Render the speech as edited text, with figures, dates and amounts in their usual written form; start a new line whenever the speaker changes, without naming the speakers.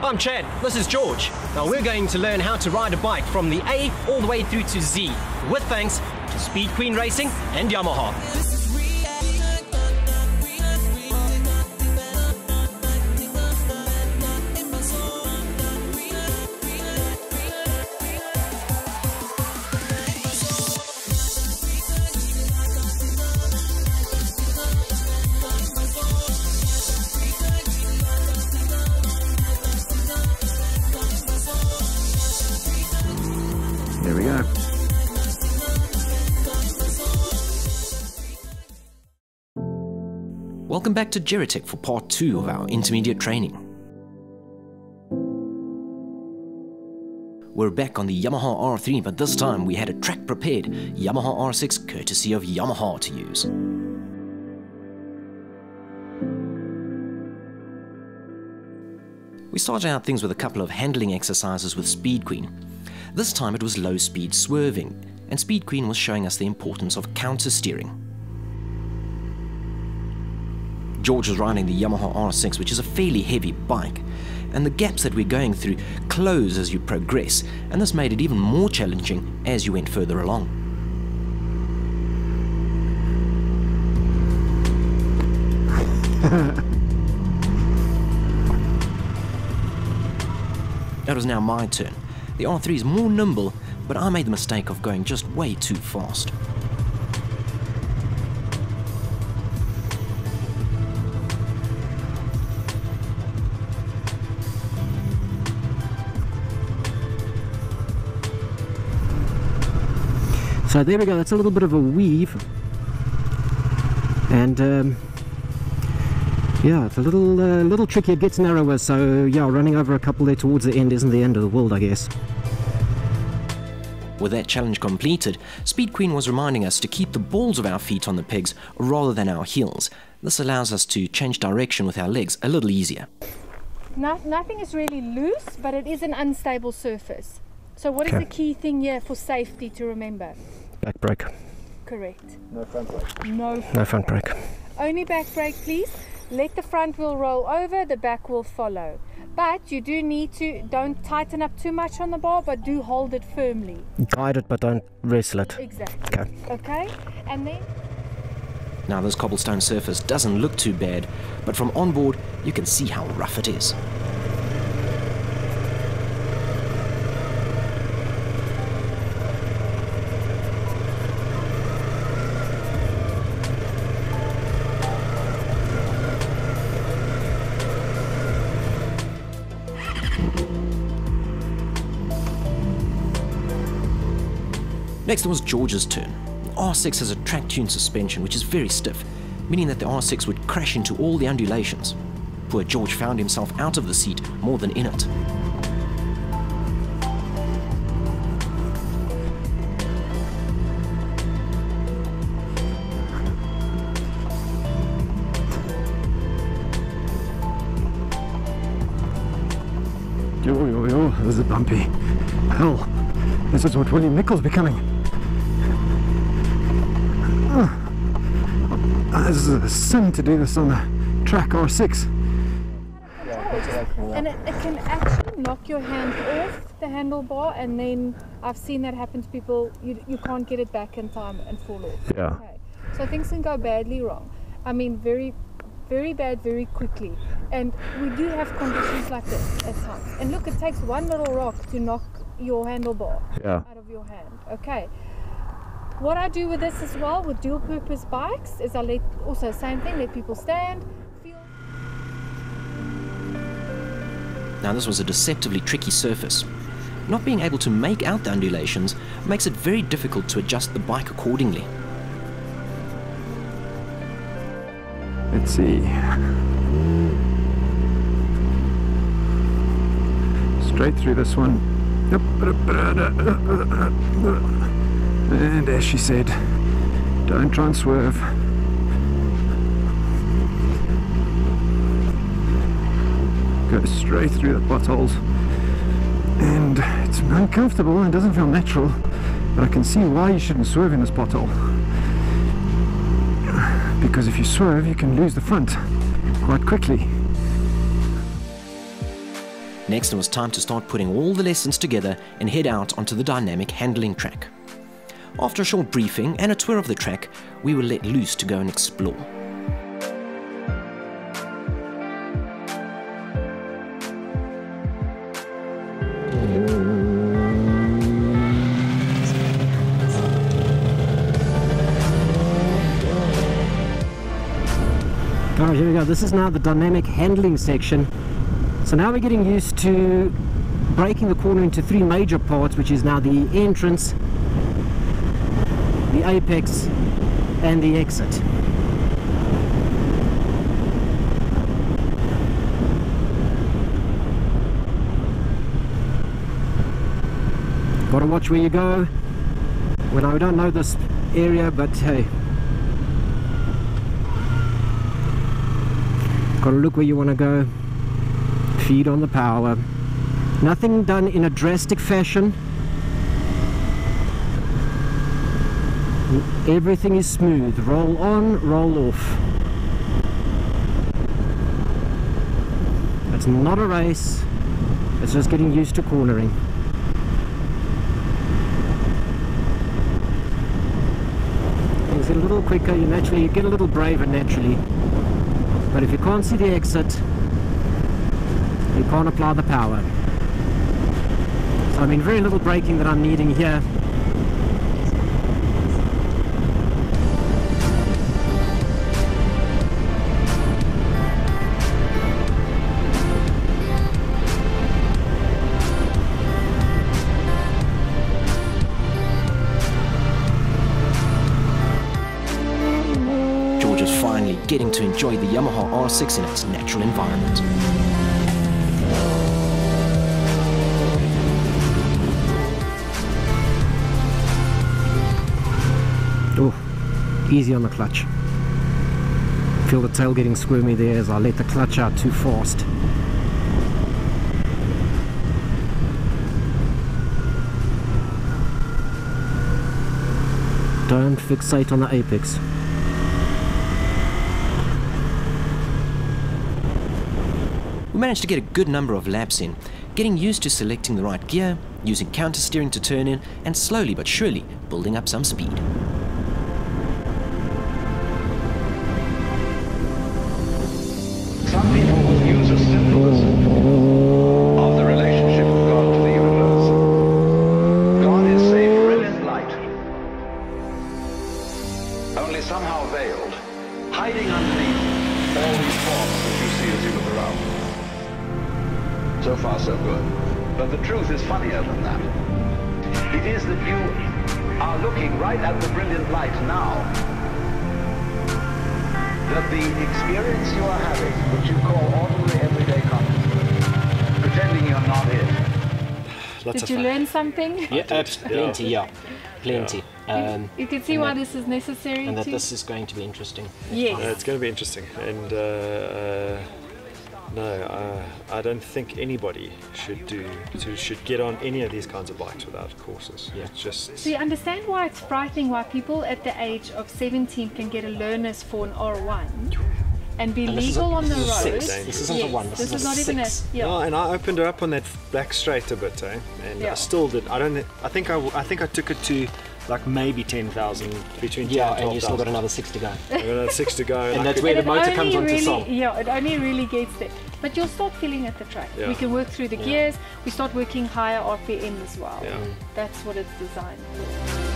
I'm Chad, this is George. Now we're going to learn how to ride a bike from the A all the way through to Z, with thanks to Speed Queen Racing and Yamaha.
There we go.
Welcome back to Gerotek for part 2 of our intermediate training. We're back on the Yamaha R3, but this time we had a track prepared Yamaha R6 courtesy of Yamaha to use. We started out things with a couple of handling exercises with Speed Queen. This time it was low speed swerving, and Speed Queen was showing us the importance of counter steering. George was riding the Yamaha R6, which is a fairly heavy bike, and the gaps that we're going through close as you progress, and this made it even more challenging as you went further along. It was now my turn. The R3 is more nimble, but I made the mistake of going just way too fast.
So there we go, that's a little bit of a weave, and yeah, it's a little tricky, it gets narrower, so yeah, running over a couple there towards the end isn't the end of the world, I guess.
With that challenge completed, Speed Queen was reminding us to keep the balls of our feet on the pegs rather than our heels. This allows us to change direction with our legs a little easier.
Nothing is really loose, but it is an unstable surface. So what is the key thing here for safety to remember?
Back brake.
Correct.
No front brake.
No front brake.
Only back brake, please. Let the front wheel roll over, the back will follow. But you do need to, don't tighten up too much on the bar, but do hold it firmly.
Guide it, but don't wrestle it.
Exactly.
Okay.
Okay, and then?
Now this cobblestone surface doesn't look too bad, but from onboard you can see how rough it is. Next was George's turn. The R6 has a track-tuned suspension which is very stiff, meaning that the R6 would crash into all the undulations. Poor George found himself out of the seat more than in it.
Yo, this is bumpy. Hell, this is what William Nichol's becoming. This is a sin to do this on a track R6.
And it can actually knock your hand off the handlebar, and then I've seen that happen to people. You can't get it back in time and fall off.
Yeah.
Okay. So things can go badly wrong. I mean, very, very bad, very quickly. And we do have conditions like this at times. And look, it takes one little rock to knock your handlebar out of your hand. Okay. What I do with this as well, with dual purpose bikes, is I let, also same thing, let people stand, feel.
Now this was a deceptively tricky surface. Not being able to make out the undulations makes it very difficult to adjust the bike accordingly.
Let's see. Straight through this one. And as she said, don't try and swerve. Go straight through the potholes. And it's uncomfortable and it doesn't feel natural, but I can see why you shouldn't swerve in this pothole. Because if you swerve, you can lose the front quite quickly.
Next, it was time to start putting all the lessons together and head out onto the dynamic handling track. After a short briefing and a tour of the track, we were let loose to go and explore.
Alright, here we go. This is now the dynamic handling section. So now we're getting used to breaking the corner into three major parts, which is now the entrance, the apex, and the exit. Gotta watch where you go. Well, I don't know this area, but hey, gotta look where you want to go. Feed on the power. Nothing done in a drastic fashion. Everything is smooth. Roll on, roll off. It's not a race. It's just getting used to cornering. Things get a little quicker. You get a little braver naturally. But if you can't see the exit, you can't apply the power. So I mean, very little braking that I'm needing here.
George is finally getting to enjoy the Yamaha R6 in its natural environment.
Oh, easy on the clutch. Feel the tail getting squirmy there as I let the clutch out too fast. Don't fixate on the apex.
We managed to get a good number of laps in, getting used to selecting the right gear, using counter steering to turn in, and slowly but surely building up some speed.
Some people will use a symbolism of the relationship of God to the universe. God is a brilliant light, only somehow veiled, hiding underneath all these forms that you see as you look around. So far, so good. But the truth is funnier than that. It is that you are looking right at the brilliant light now. That the experience you are having, which you call ordinary everyday consciousness, pretending you're not it.
Did you learn something?
Yeah, plenty, yeah. Plenty.
You can see why this is necessary.
And that
to...
this is going to be interesting.
Yes.
It's going to be interesting, and no, I don't think anybody should get on any of these kinds of bikes without courses.
Yeah.
It's just.
So you understand why it's frightening why people at the age of 17 can get a learner's for an R1 and be legal on the road.
This isn't a 1, this is
not
a
even a
6.
yeah.
No, and I opened her up on that back straight a bit, and
Yeah.
I still did. I think I took it to like maybe 10,000, between 10
Yeah,
and
and you still
12,000.
got another 6 to go.
I've got another 6 to go.
And
I
that's
could-
where the
it
motor
only
comes onto
really,
song.
Yeah, it only really gets there. But you'll start feeling at the track.
Yeah.
We can work through the gears. We start working higher RPM as well.
Yeah.
That's what it's designed for.